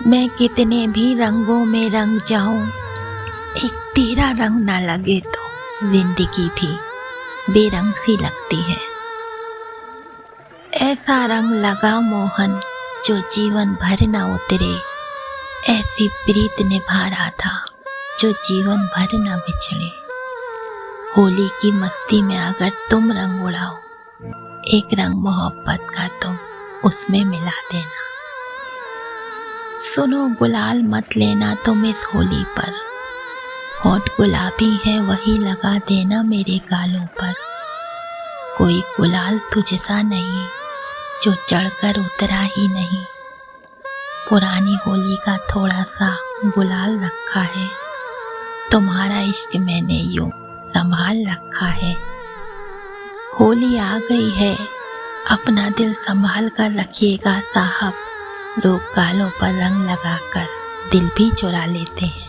मैं कितने भी रंगों में रंग जाऊं, एक तेरा रंग ना लगे तो जिंदगी भी बेरंग सी लगती है। ऐसा रंग लगा मोहन जो जीवन भर ना उतरे, ऐसी प्रीत निभा रहा था जो जीवन भर ना बिछड़े। होली की मस्ती में अगर तुम रंग उड़ाओ, एक रंग मोहब्बत का तुम उसमें मिला देना। सुनो गुलाल मत लेना तुम इस होली पर, होठ गुलाबी है वही लगा देना मेरे गालों पर। कोई गुलाल तुझसा नहीं जो चढ़कर उतरा ही नहीं, पुरानी होली का थोड़ा सा गुलाल रखा है, तुम्हारा इश्क मैंने यूं संभाल रखा है। होली आ गई है, अपना दिल संभाल कर रखिएगा साहब, लोग गालों पर रंग लगाकर दिल भी चुरा लेते हैं।